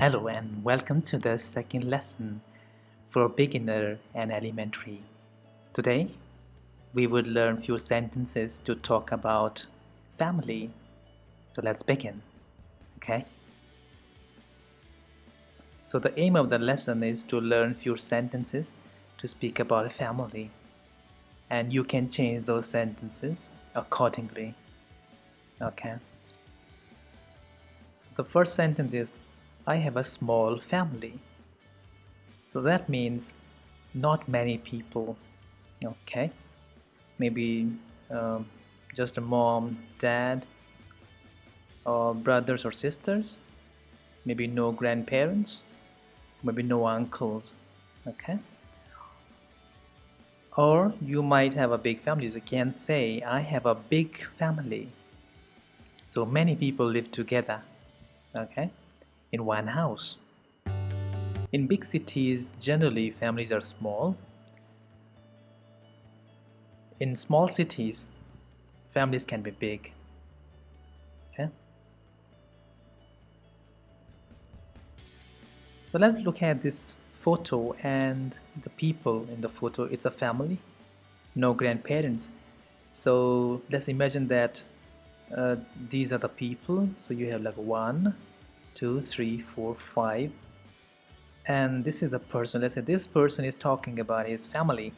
Hello and welcome to the second lesson for beginner and elementary. Today we would learn few sentences to talk about family. So let's begin. Okay? So the aim of the lesson is to learn few sentences to speak about a family, and you can change those sentences accordingly. Okay? The first sentence is I have a small family. So that means not many people. Okay? Maybe um, just a mom, dad, or brothers or sisters, maybe no grandparents, maybe no uncles. Okay? Or you might have a big family. So you can say, I have a big family. So many people live together, okay, in one house. In big cities, generally families are small. In small cities, families can be big. Okay? So let's look at this photo and the people in the photo. It's a family, no grandparents. So let's imagine that these are the people. So you have like 1, 2, 3, 4, 5. And this is the person. Let's say this person is talking about his family.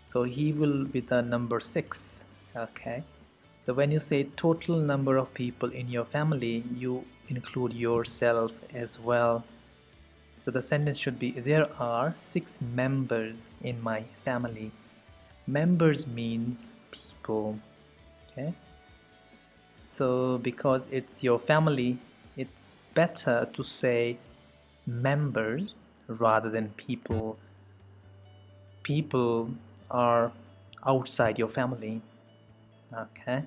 So he will be the number 6. Okay. So when you say total number of people in your family, you include yourself as well. So the sentence should be there are 6 members in my family. Members means people. Okay. So because it's your family, it's better to say members rather than people. People are outside your family. Okay.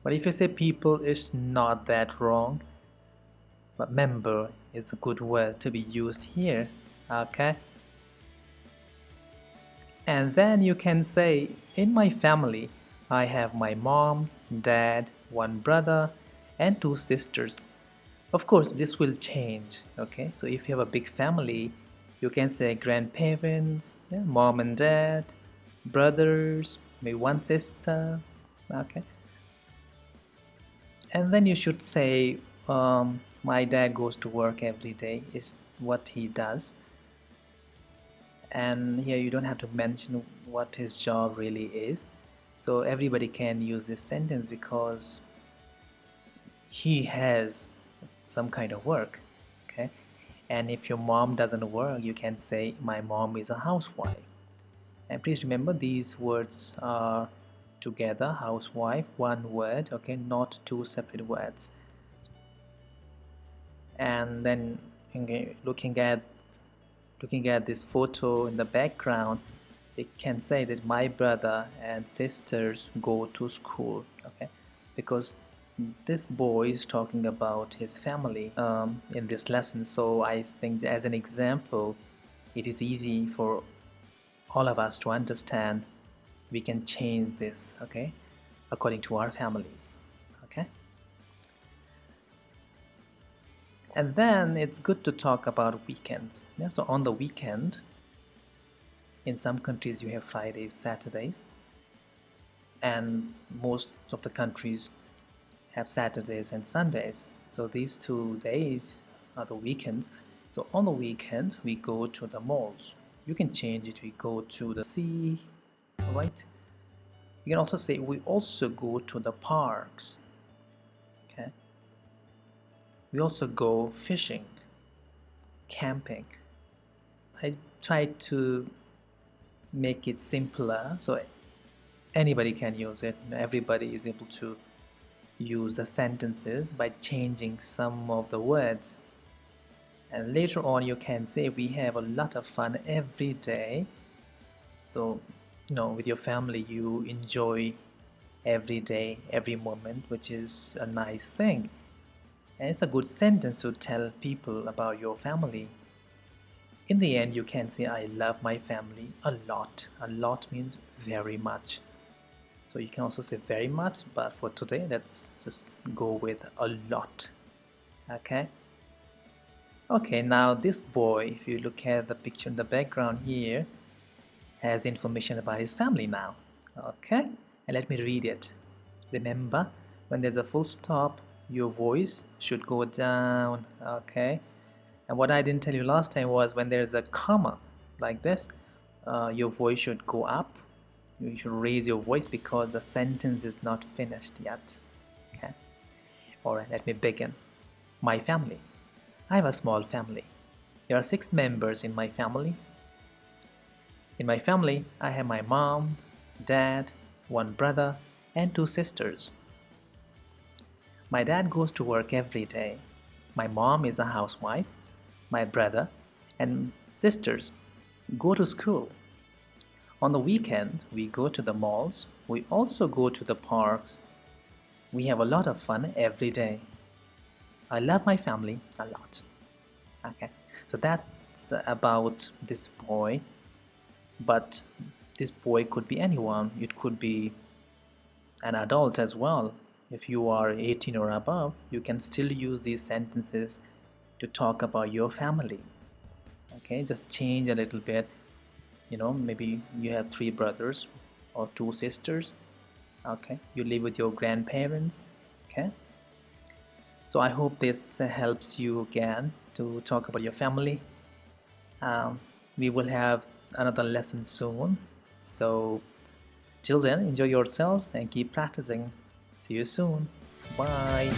But if you say people, it's not that wrong. But member is a good word to be used here. Okay. And then you can say, in my family, I have my mom, dad, one brother, and 2 sisters. Of course, this will change. Okay, so if you have a big family, you can say grandparents, yeah, mom and dad, brothers, maybe one sister. Okay, and then you should say, my dad goes to work every day, is what he does. And here you don't have to mention what his job really is. So everybody can use this sentence because he has some kind of work. Okay, and if your mom doesn't work, you can say my mom is a housewife. And please remember these words are together, housewife, one word, okay, not 2 separate words. And then okay, looking at this photo in the background, it can say that my brother and sisters go to school. Okay, because this boy is talking about his family in this lesson. So I think as an example, it is easy for all of us to understand. We can change this, okay, according to our families. Okay, and then it's good to talk about weekends. Yeah, so on the weekend, in some countries you have Fridays, Saturdays, and most of the countries have Saturdays and Sundays. So these 2 days are the weekends. So on the weekend we go to the malls. You can change it, we go to the sea, right? You can also say we also go to the parks. Okay, we also go fishing, camping. I tried to make it simpler so anybody can use it. Everybody is able to use the sentences by changing some of the words. And later on you can say we have a lot of fun every day. So with your family you enjoy every day, every moment, which is a nice thing. And it's a good sentence to tell people about your family. In the end, you can say, I love my family a lot. A lot means very much. So you can also say very much, but for today, let's just go with a lot. Okay? Okay, now this boy, if you look at the picture in the background here, has information about his family now. Okay, and let me read it. Remember, when there's a full stop, your voice should go down. Okay, and what I didn't tell you last time was when there's a comma like this, your voice should go up. You should raise your voice because the sentence is not finished yet. Okay, all right, let me begin. My family. I have a small family. There are 6 members in my family. In my family, I have my mom, dad, one brother, and 2 sisters. My dad goes to work every day. My mom is a housewife. My brother and sisters go to school. On the weekend, we go to the malls. We also go to the parks. We have a lot of fun every day. I love my family a lot. Okay, so that's about this boy, but this boy could be anyone. It could be an adult as well. If you are 18 or above, you can still use these sentences to talk about your family. Okay, just change a little bit. Maybe you have 3 brothers or 2 sisters. Okay, you live with your grandparents. Okay, so I hope this helps you again to talk about your family. um, we will have another lesson soon, so till then, enjoy yourselves and keep practicing. See you soon. Bye.